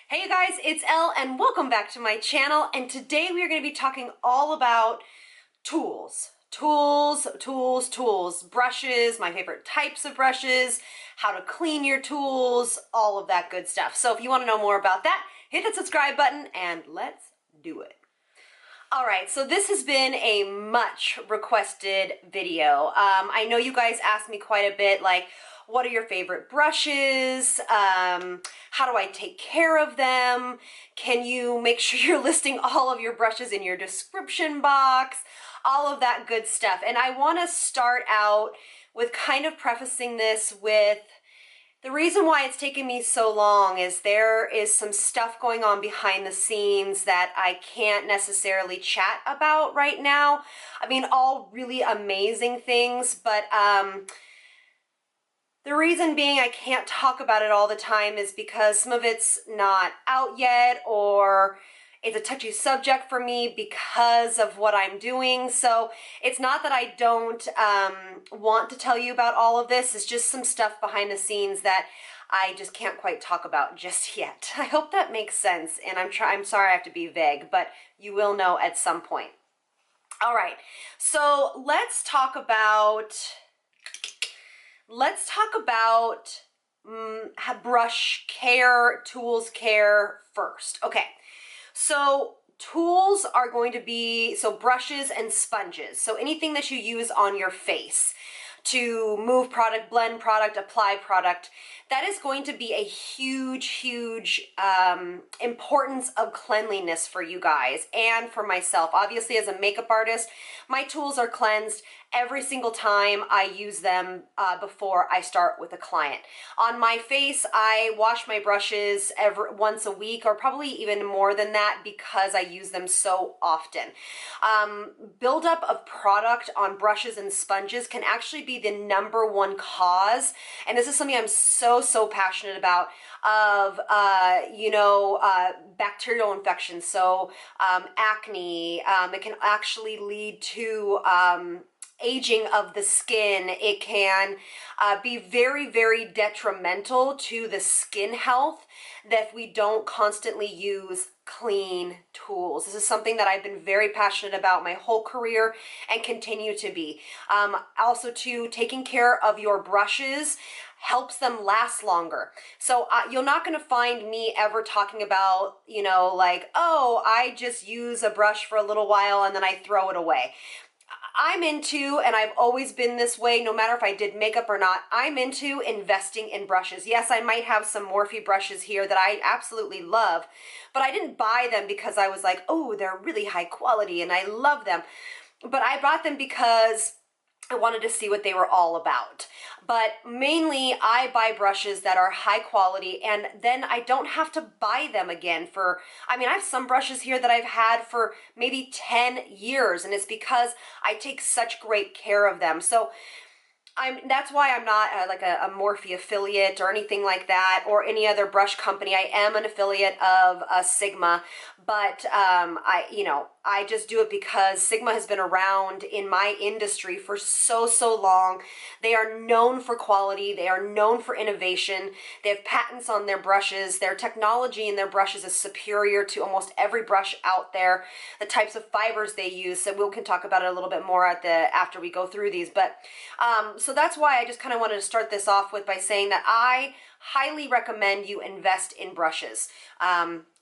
Hey you guys, it's Elle and welcome back to my channel, and today we are going to be talking all about tools. Tools, brushes, my favorite types of brushes, how to clean your tools, all of that good stuff. So if you want to know more about that, hit the subscribe button and let's do it. Alright, so this has been a much requested video. I know you guys asked me quite a bit, like, what are your favorite brushes? How do I take care of them? Can you make sure you're listing all of your brushes in your description box? All of that good stuff. And I want to start out with kind of prefacing this with the reason why it's taken me so long is there is some stuff going on behind the scenes that I can't necessarily chat about right now. I mean, all really amazing things, but the reason being I can't talk about it all the time is because some of it's not out yet, or it's a touchy subject for me because of what I'm doing. So it's not that I don't want to tell you about all of this. It's just some stuff behind the scenes that I just can't quite talk about just yet. I hope that makes sense, and I'm sorry I have to be vague, but you will know at some point. All right, so let's talk about brush care, tools care first. Okay, so tools are going to be, brushes and sponges. So anything that you use on your face to move product, blend product, apply product, that is going to be a huge importance of cleanliness for you guys and for myself. Obviously, as a makeup artist, my tools are cleansed every single time I use them before I start with a client. On my face, I wash my brushes once a week, or probably even more than that, because I use them so often. Buildup of product on brushes and sponges can actually be the #1 cause, and this is something I'm so passionate about, of bacterial infections. So acne, it can actually lead to aging of the skin. It can be very detrimental to the skin health that we don't constantly use clean tools. This is something that I've been very passionate about my whole career and continue to be. Also, too, taking care of your brushes helps them last longer. So you're not going to find me ever talking about, like, oh, I just use a brush for a little while and then I throw it away. I'm into, and I've always been this way, no matter if I did makeup or not, I'm into investing in brushes. Yes, I might have some Morphie brushes here that I absolutely love, but I didn't buy them because I was like, oh, they're really high quality and I love them. But I bought them because I wanted to see what they were all about. But mainly I buy brushes that are high quality, and then I don't have to buy them again for, I have some brushes here that I've had for maybe 10 years, and it's because I take such great care of them. So that's why I'm not like a Morphe affiliate or anything like that, or any other brush company. I am an affiliate of Sigma, but I just do it because Sigma has been around in my industry for so long. They are known for quality. They are known for innovation. They have patents on their brushes. Their technology in their brushes is superior to almost every brush out there. The types of fibers they use, so we can talk about it a little bit more after we go through these. But so that's why I just kind of wanted to start this off with by saying that I highly recommend you invest in brushes.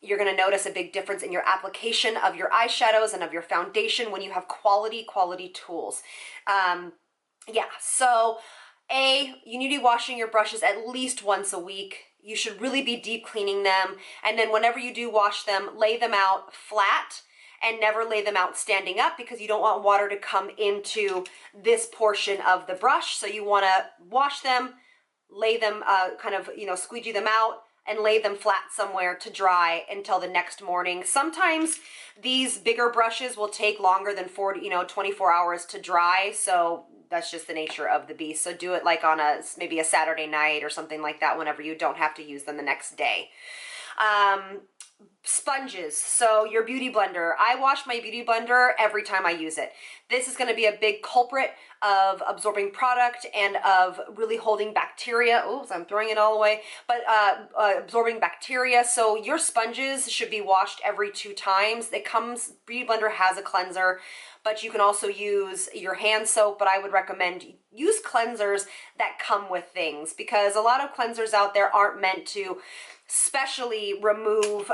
You're going to notice a big difference in your application of your eyeshadows and of your foundation when you have quality tools. So you need to be washing your brushes at least once a week. You should really be deep cleaning them, and then whenever you do wash them, lay them out flat and never lay them out standing up, because you don't want water to come into this portion of the brush. So you want to wash them, lay them, squeegee them out, and lay them flat somewhere to dry until the next morning. Sometimes these bigger brushes will take longer than 24 hours to dry, so that's just the nature of the beast. So do it like on maybe a Saturday night or something like that, whenever you don't have to use them the next day. Sponges, so your beauty blender. I wash my beauty blender every time I use it. This is going to be a big culprit of absorbing product and of really holding bacteria. Oops, I'm throwing it all away. But absorbing bacteria. So your sponges should be washed every 2 times. Beauty blender has a cleanser, but you can also use your hand soap, but I would recommend use cleansers that come with things, because a lot of cleansers out there aren't meant to specially remove,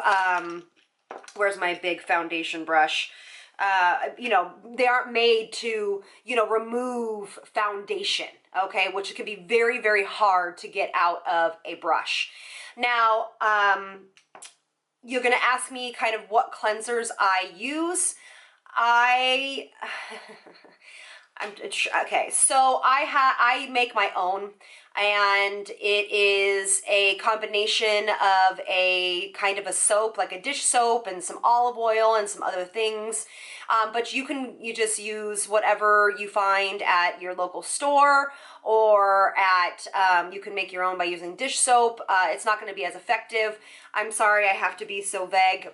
where's my big foundation brush? You know, they aren't made to, you know, remove foundation, okay, which can be very, very hard to get out of a brush. Now, you're going to ask me kind of what cleansers I use. Okay, so I make my own, and it is a combination of a kind of a soap, like a dish soap, and some olive oil and some other things. But you just use whatever you find at your local store, or at, you can make your own by using dish soap. It's not going to be as effective. I'm sorry, I have to be so vague.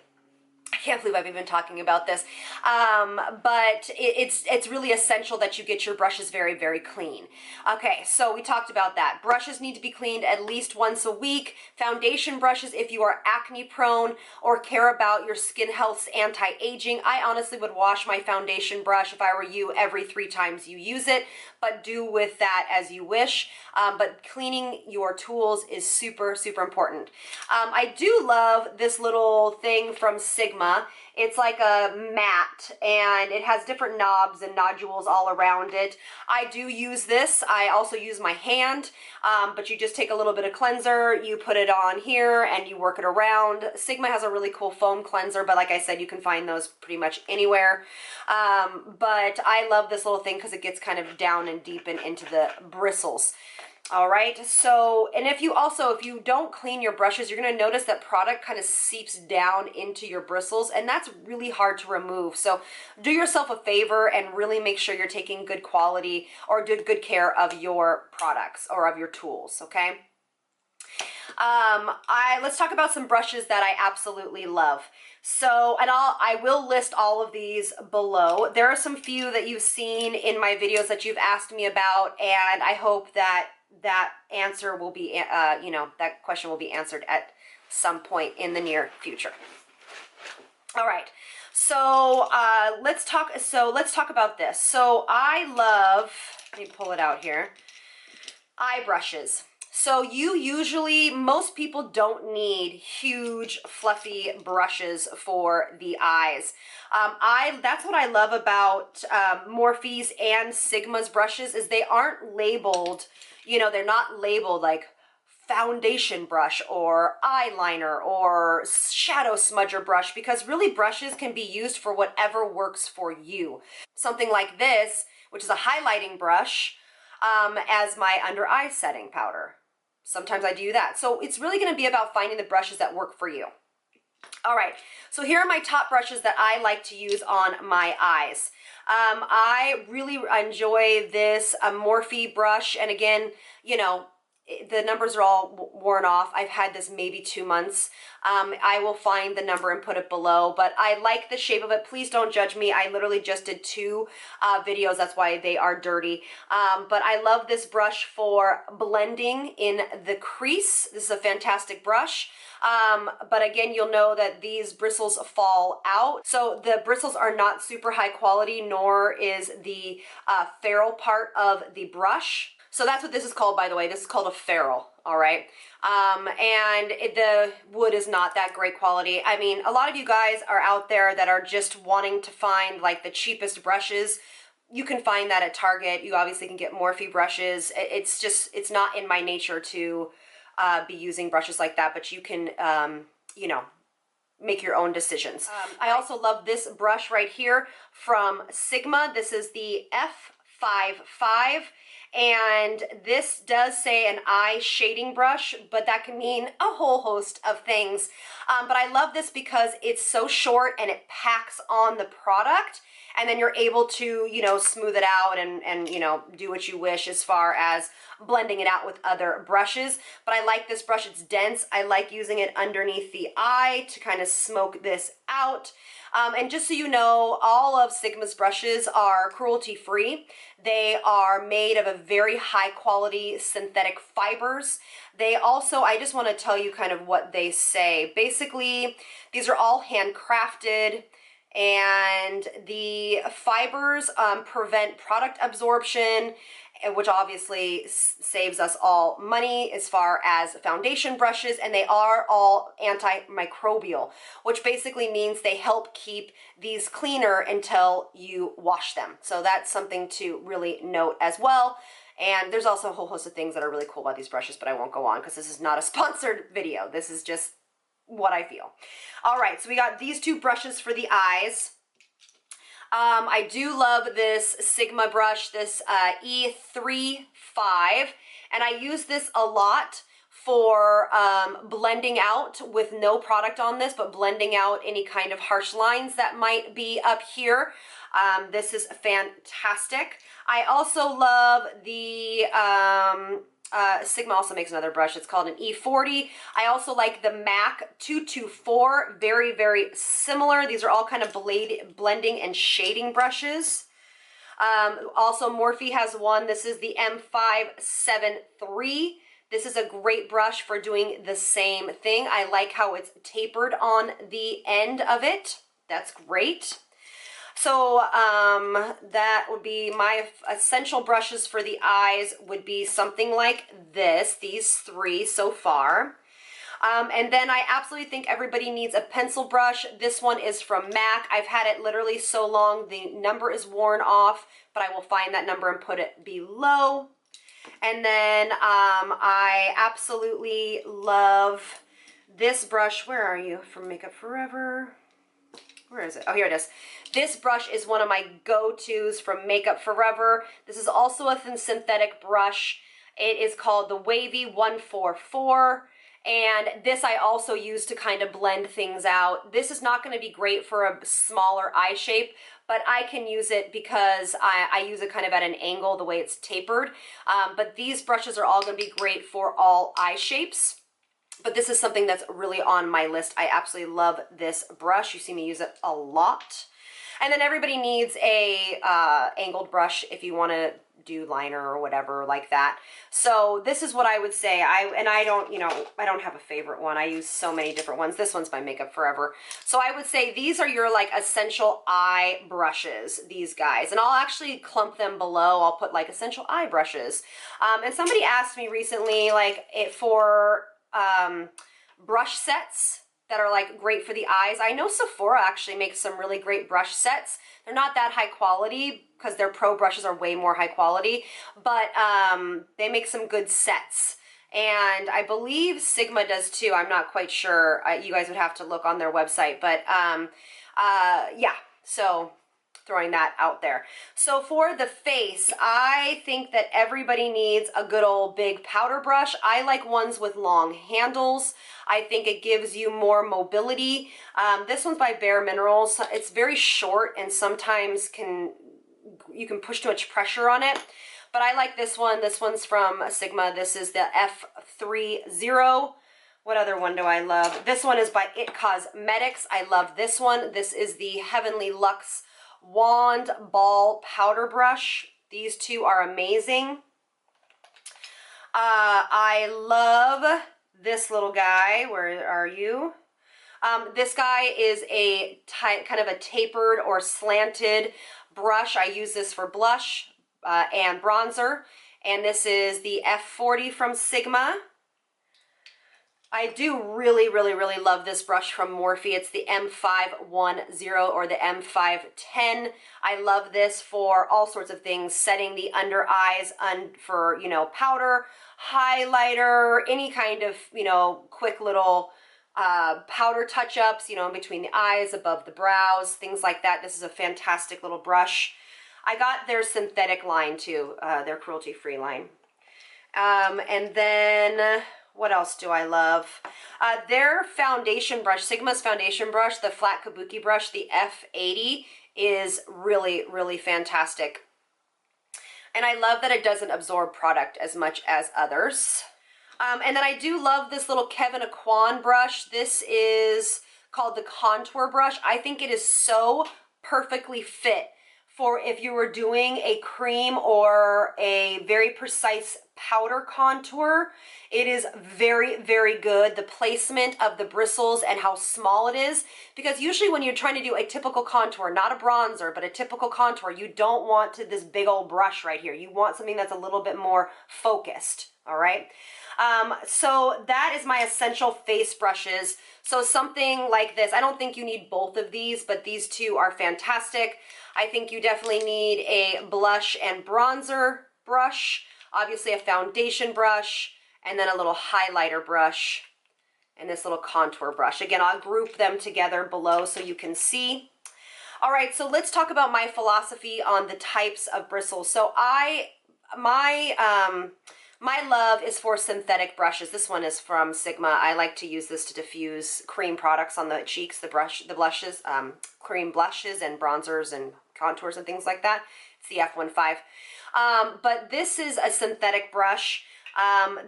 I can't believe I've even talking about this, but it's really essential that you get your brushes very, very clean. Okay, so we talked about that. Brushes need to be cleaned at least once a week. Foundation brushes, if you are acne prone or care about your skin health's anti-aging, I honestly would wash my foundation brush, if I were you, every 3 times you use it, but do with that as you wish. But cleaning your tools is super, super important. I do love this little thing from Sigma. It's like a mat, and it has different knobs and nodules all around it. I do use this. I also use my hand, but you just take a little bit of cleanser, you put it on here, and you work it around. Sigma has a really cool foam cleanser, but like I said, you can find those pretty much anywhere. But I love this little thing because it gets kind of down and deep and into the bristles. All right, so, and if you don't clean your brushes, you're going to notice that product kind of seeps down into your bristles, and that's really hard to remove. So do yourself a favor and really make sure you're taking good quality or good care of your products or of your tools, okay? Let's talk about some brushes that I absolutely love. So, and I will list all of these below. There are some few that you've seen in my videos that you've asked me about, and I hope that answer will be, you know, that question will be answered at some point in the near future. All right, so let's talk about this. So I love, let me pull it out here, eye brushes. So most people don't need huge fluffy brushes for the eyes. That's what I love about Morphie's and Sigma's brushes, is they aren't labeled, you know, they're not labeled like foundation brush or eyeliner or shadow smudger brush, because really brushes can be used for whatever works for you. Something like this, which is a highlighting brush, as my under eye setting powder. Sometimes I do that. So it's really going to be about finding the brushes that work for you. All right, so here are my top brushes that I like to use on my eyes. I really enjoy this Morphie brush, and again, you know, the numbers are all worn off. I've had this maybe 2 months. I will find the number and put it below, but I like the shape of it. Please don't judge me. I literally just did 2 videos. That's why they are dirty. But I love this brush for blending in the crease. This is a fantastic brush. But again, you'll know that these bristles fall out. So the bristles are not super high quality, nor is the ferrule part of the brush. So that's what this is called, by the way. This is called a ferrule, all right? And the wood is not that great quality. I mean, a lot of you guys are out there that are just wanting to find like the cheapest brushes. You can find that at Target. You obviously can get Morphe brushes. It's not in my nature to be using brushes like that, but you can, you know, make your own decisions. I also love this brush right here from Sigma. This is the F55, And this does say an eye shading brush, but that can mean a whole host of things. But I love this because it's so short and it packs on the product, and then you're able to, you know, smooth it out and you know, do what you wish as far as blending it out with other brushes. But I like this brush, it's dense. I like using it underneath the eye to kind of smoke this out. And just so you know, all of Sigma's brushes are cruelty-free. They are made of a very high quality synthetic fibers. They also, I just want to tell you kind of what they say. Basically, these are all handcrafted, and the fibers prevent product absorption, which obviously saves us all money as far as foundation brushes, and they are all antimicrobial, which basically means they help keep these cleaner until you wash them. So that's something to really note as well. And there's also a whole host of things that are really cool about these brushes, but I won't go on because this is not a sponsored video. This is just what I feel. All right, so we got these two brushes for the eyes. I do love this Sigma brush, this E35, and I use this a lot for blending out with no product on this, but blending out any kind of harsh lines that might be up here. This is fantastic. I also love the Sigma also makes another brush. It's called an E40. I also like the MAC 224. Very, very similar. These are all kind of blending and shading brushes. Also, Morphie has one. This is the M573. This is a great brush for doing the same thing. I like how it's tapered on the end of it. That's great. So that would be my essential brushes for the eyes would be something like this, these three so far. And then I absolutely think everybody needs a pencil brush. This one is from MAC. I've had it literally so long, the number is worn off, but I will find that number and put it below. And then I absolutely love this brush. Where are you? From Makeup Forever. Where is it? Oh, here it is. This brush is one of my go-tos from Makeup Forever. This is also a thin synthetic brush. It is called the Wavy 144. And this I also use to kind of blend things out. This is not going to be great for a smaller eye shape, but I can use it because I use it kind of at an angle, the way it's tapered. But these brushes are all going to be great for all eye shapes. But this is something that's really on my list. I absolutely love this brush. You see me use it a lot. And then everybody needs a angled brush if you want to do liner or whatever like that. So this is what I would say. I don't, you know, I don't have a favorite one. I use so many different ones. This one's by Makeup Forever. So I would say these are your like essential eye brushes, these guys. And I'll actually clump them below. I'll put like essential eye brushes. And somebody asked me recently, like for brush sets that are like great for the eyes. I know Sephora actually makes some really great brush sets. They're not that high quality because their pro brushes are way more high quality, but they make some good sets. And I believe Sigma does too. I'm not quite sure. You guys would have to look on their website, but yeah, so throwing that out there. So for the face, I think that everybody needs a good old big powder brush. I like ones with long handles. I think it gives you more mobility. This one's by Bare Minerals. It's very short and sometimes you can push too much pressure on it. But I like this one. This one's from Sigma. This is the F30. What other one do I love? This one is by It Cosmetics. I love this one. This is the Heavenly Luxe Wand Ball Powder Brush. These two are amazing. I love this little guy. Where are you? This guy is a kind of a tapered or slanted brush. I use this for blush and bronzer. And this is the F40 from Sigma. I do really, really, really love this brush from Morphe. It's the M510 or the M510. I love this for all sorts of things, setting the under eyes for, you know, powder, highlighter, any kind of, you know, quick little powder touch-ups, you know, in between the eyes, above the brows, things like that. This is a fantastic little brush. I got their synthetic line too, their cruelty-free line. And then what else do I love? Their foundation brush, Sigma's foundation brush, the flat kabuki brush, the F80, is really, really fantastic. And I love that it doesn't absorb product as much as others. And then I do love this little Kevin Aquan brush. This is called the contour brush. I think it is so perfectly fit for if you were doing a cream or a very precise powder contour. It is very, very good. The placement of the bristles and how small it is, because usually when you're trying to do a typical contour, not a bronzer, but a typical contour, you don't want this big old brush right here. You want something that's a little bit more focused, all right? So that is my essential face brushes. So something like this, I don't think you need both of these, but these two are fantastic. I think you definitely need a blush and bronzer brush, obviously a foundation brush, and then a little highlighter brush, and this little contour brush. Again, I'll group them together below so you can see. All right, so let's talk about my philosophy on the types of bristles. So my love is for synthetic brushes. This one is from Sigma. I like to use this to diffuse cream products on the cheeks, the blushes, cream blushes and bronzers and contours and things like that. It's the F15. But this is a synthetic brush.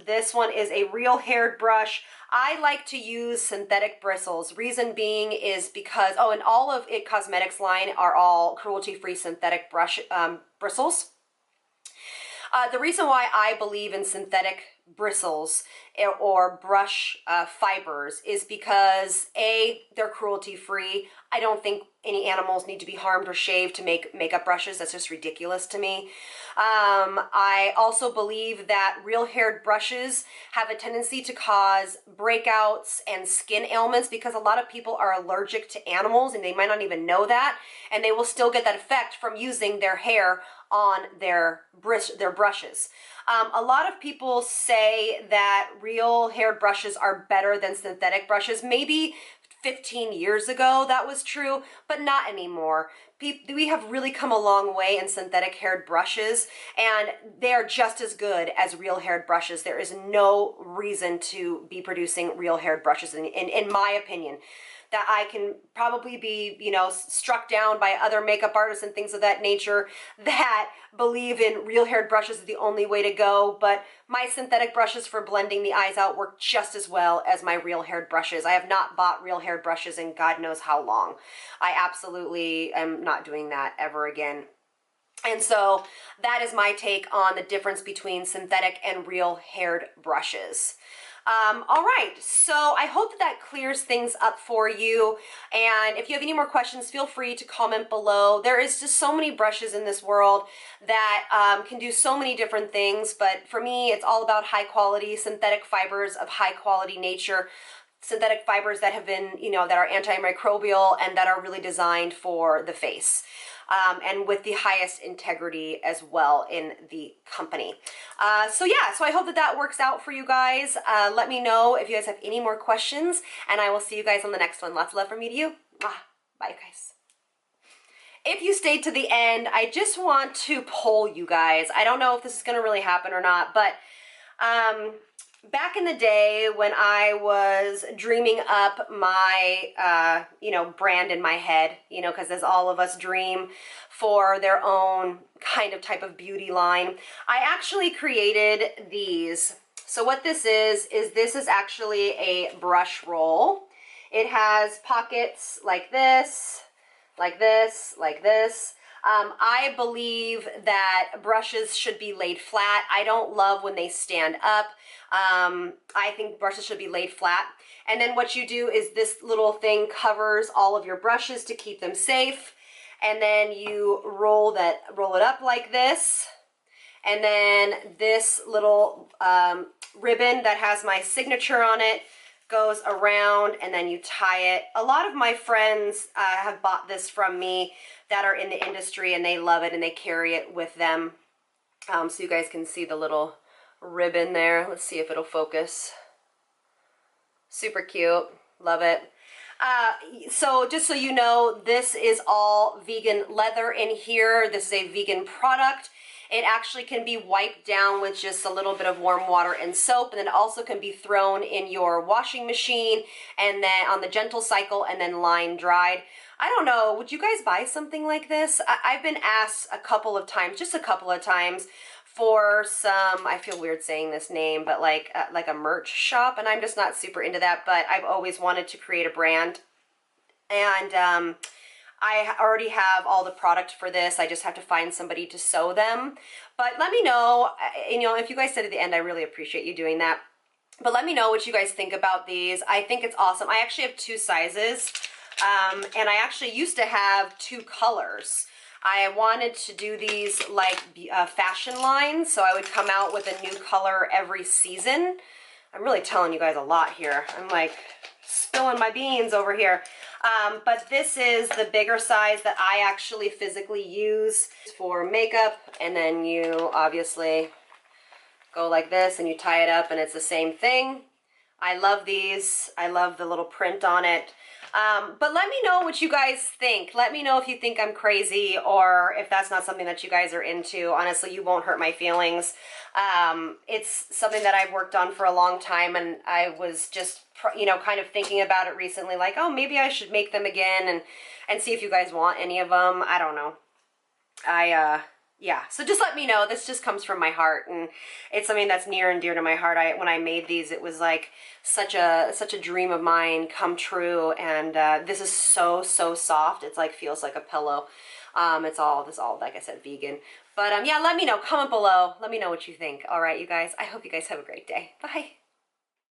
This one is a real haired brush. I like to use synthetic bristles. Reason being is because, and all of It Cosmetics line are all cruelty-free synthetic bristles. The reason why I believe in synthetic bristles or brush fibers is because A, they're cruelty-free. I don't think any animals need to be harmed or shaved to make makeup brushes. That's just ridiculous to me. I also believe that real haired brushes have a tendency to cause breakouts and skin ailments because a lot of people are allergic to animals and they might not even know that, and they will still get that effect from using their hair on their brushes. A lot of people say that real haired brushes are better than synthetic brushes. Maybe 15 years ago that was true, but not anymore. We have really come a long way in synthetic haired brushes, and they are just as good as real haired brushes. There is no reason to be producing real haired brushes, in my opinion. That I can probably be, struck down by other makeup artists and things of that nature that believe in real haired brushes is the only way to go. But my synthetic brushes for blending the eyes out work just as well as my real haired brushes. I have not bought real haired brushes in God knows how long. I absolutely am not doing that ever again. And so that is my take on the difference between synthetic and real haired brushes. All right, so I hope that clears things up for you. And if you have any more questions, feel free to comment below. There is just so many brushes in this world that can do so many different things. But for me, it's all about high quality synthetic fibers of high quality nature. Synthetic fibers that have been, that are antimicrobial and that are really designed for the face. And with the highest integrity as well in the company. So I hope that works out for you guys. Let me know if you guys have any more questions, and I will see you guys on the next one. Lots of love from me to you. Bye, guys. If you stayed to the end, I just want to poll you guys. I don't know if this is going to really happen or not, but back in the day when I was dreaming up my, brand in my head, because as all of us dream for their own kind of type of beauty line, I actually created these. So what this is this is actually a brush roll. It has pockets like this, like this, like this. I believe that brushes should be laid flat. I don't love when they stand up. I think brushes should be laid flat. And then what you do is this little thing covers all of your brushes to keep them safe. And then you roll it up like this. And then this little ribbon that has my signature on it goes around, and then you tie it. A lot of my friends have bought this from me that are in the industry, and they love it and they carry it with them. So you guys can see the little ribbon there. Let's see if it'll focus. Super cute. Love it. So just so you know, this is all vegan leather in here. This is a vegan product. It actually can be wiped down with just a little bit of warm water and soap, and then also can be thrown in your washing machine and then on the gentle cycle and then line dried. I don't know, would you guys buy something like this? I've been asked a couple of times, just a couple of times, for some, I feel weird saying this name, but like a merch shop, and I'm just not super into that, but I've always wanted to create a brand. And I already have all the product for this. I just have to find somebody to sew them. But let me know, you know, if you guys said at the end, I really appreciate you doing that. But let me know what you guys think about these. I think it's awesome. I actually have 2 sizes, and I actually used to have 2 colors. I wanted to do these like fashion lines, so I would come out with a new color every season. I'm really telling you guys a lot here. I'm like spilling my beans over here. But this is the bigger size that I actually physically use for makeup, and then you obviously go like this and you tie it up and it's the same thing. I love these. I love the little print on it. But let me know what you guys think. Let me know if you think I'm crazy or if that's not something that you guys are into. Honestly, you won't hurt my feelings. It's something that I've worked on for a long time, and I was just, you know, kind of thinking about it recently, like, oh, maybe I should make them again and see if you guys want any of them. I don't know. Yeah, so just let me know. This just comes from my heart, and it's something that's near and dear to my heart. When I made these, it was like such a dream of mine come true, and this is so soft. It's like feels like a pillow. It's all like I said, vegan. But yeah, let me know. Comment below. Let me know what you think. All right, you guys. I hope you guys have a great day. Bye.